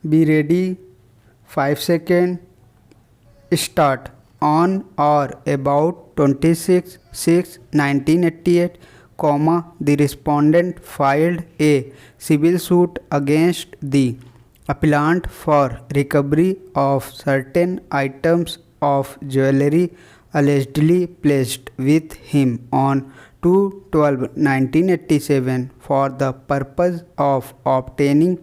Be ready. 5 seconds. Start. On or about 26/6/1988, the respondent filed a civil suit against the appellant for recovery of certain items of jewelry allegedly placed with him on 2/12/1987 for the purpose of obtaining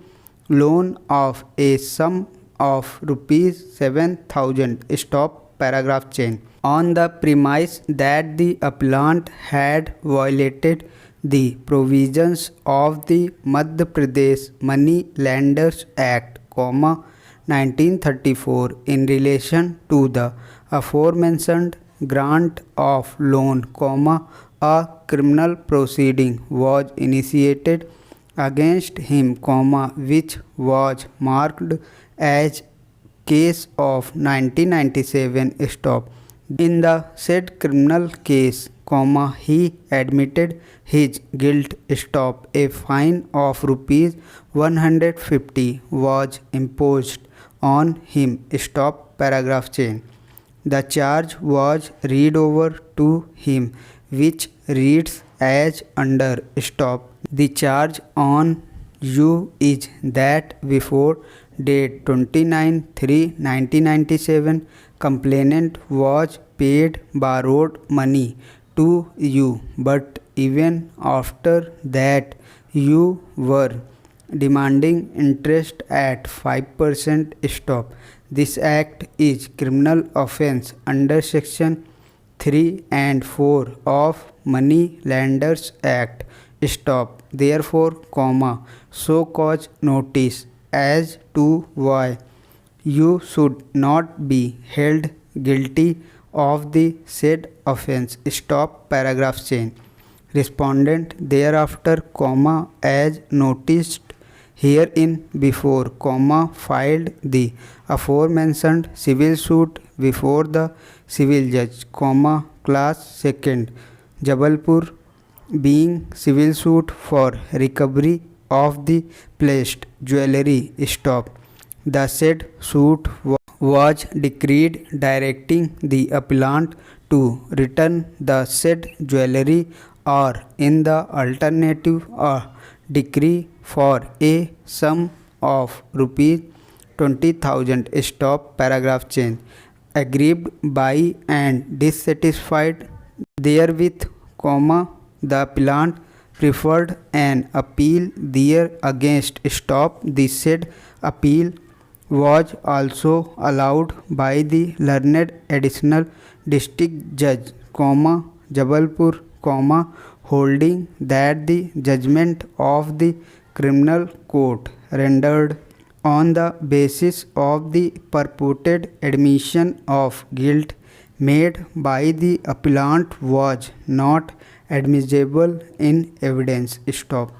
loan of a sum of rupees 7,000. Stop paragraph chain. On the premise that the appellant had violated the provisions of the Madhya Pradesh Money Lenders Act, 1934 in relation to the aforementioned grant of loan, a criminal proceeding was initiated against him, which was marked as case of 1997. Stop. In the said criminal case, he admitted his guilt. Stop. A fine of rupees 150 was imposed on him. Stop paragraph chain. The charge was read over to him, which reads as under. Stop. The charge on you is that before date 29/3/1997, complainant was paid borrowed money to you, but even after that you were demanding interest at 5%. Stop. This act is criminal offence under section 3 and 4 of Money Lenders Act. Stop. Therefore, so cause notice as to why you should not be held guilty of the said offence. Stop paragraph chain. Respondent thereafter, as noticed herein before, filed the aforementioned civil suit before the civil judge, class 2nd, Jabalpur, being civil suit for recovery of the placed jewelry. Stop. The said suit was decreed directing the appellant to return the said jewelry, or in the alternative a decree for a sum of rupees 20,000. Stop paragraph chain. Aggrieved by and dissatisfied therewith, the appellant preferred an appeal there against. Stop. The said appeal was also allowed by the learned additional district judge, Jabalpur, holding that the judgment of the criminal court rendered on the basis of the purported admission of guilt made by the appellant was not admissible in evidence. Stop.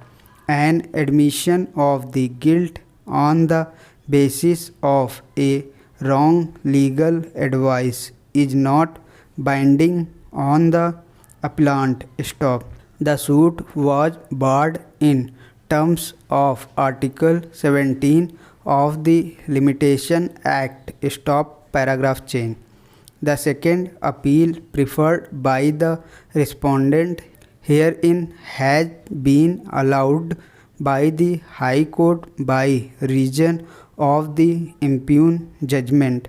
An admission of the guilt on the basis of a wrong legal advice is not binding on the appellant. Stop. The suit was barred in terms of Article 17 of the Limitation Act. Stop paragraph chain. The second appeal preferred by the respondent herein has been allowed by the High Court by reason of the impugned judgment.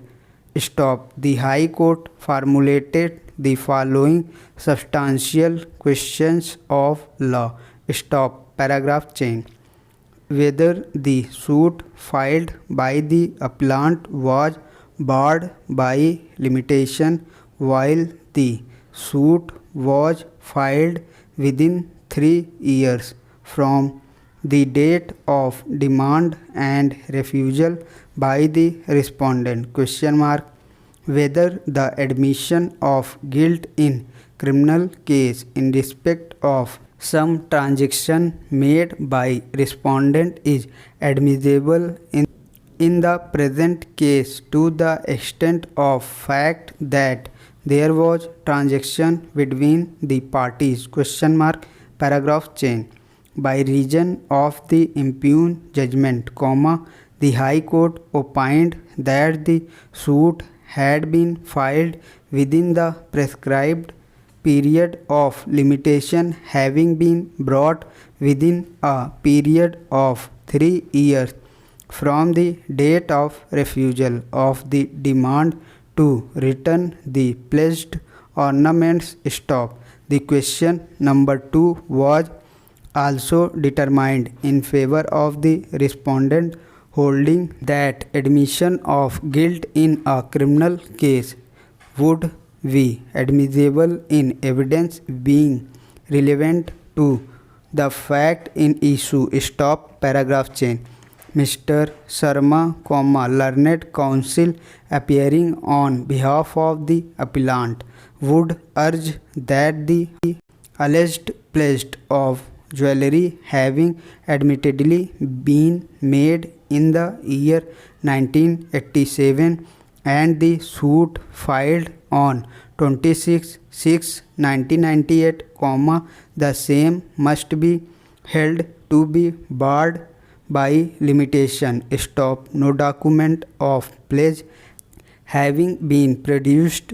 Stop. The High Court formulated the following substantial questions of law. Stop paragraph chain. Whether the suit filed by the appellant was barred by limitation, while the suit was filed within 3 years from the date of demand and refusal by the respondent. Whether the admission of guilt in criminal case in respect of some transaction made by respondent is admissible in the present case to the extent of fact that there was transaction between the parties. Paragraph chain. By reason of the impugned judgment, The High Court opined that the suit had been filed within the prescribed period of limitation, having been brought within a period of 3 years from the date of refusal of the demand to return the pledged ornaments. Stop. The question number 2 was also determined in favor of the respondent, holding that admission of guilt in a criminal case would be admissible in evidence being relevant to the fact in issue. Stop. Paragraph change. Mr. Sharma, learned counsel appearing on behalf of the appellant, would urge that the alleged pledge of jewelry having admittedly been made in the year 1987 and the suit filed on 26/6/1998, the same must be held to be barred by limitation. Stop. No document of pledge having been produced,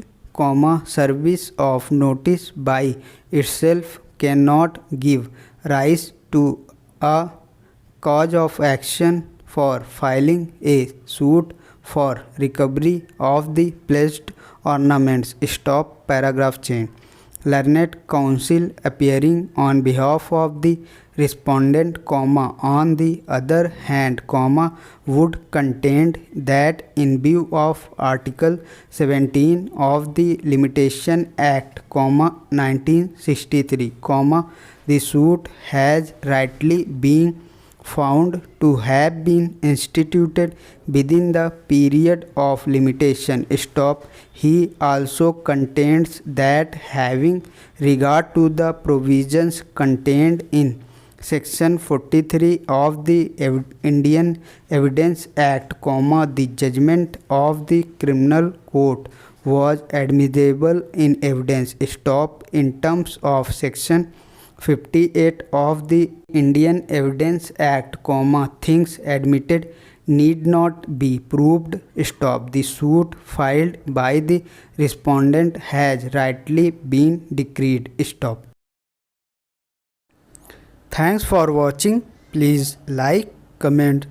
service of notice by itself cannot give rise to a cause of action for filing a suit for recovery of the pledged ornaments. Stop. Paragraph change. Learned counsel appearing on behalf of the respondent, on the other hand, would contend that in view of Article 17 of the Limitation Act, 1963, the suit has rightly been found to have been instituted within the period of limitation. Stop. He also contends that having regard to the provisions contained in Section 43 of the Indian Evidence Act, the judgment of the criminal court was admissible in evidence. Stop. In terms of Section 58 of the Indian Evidence Act, things admitted need not be proved. Stop. The suit filed by the respondent has rightly been decreed. Stop. Thanks for watching. Please like, comment,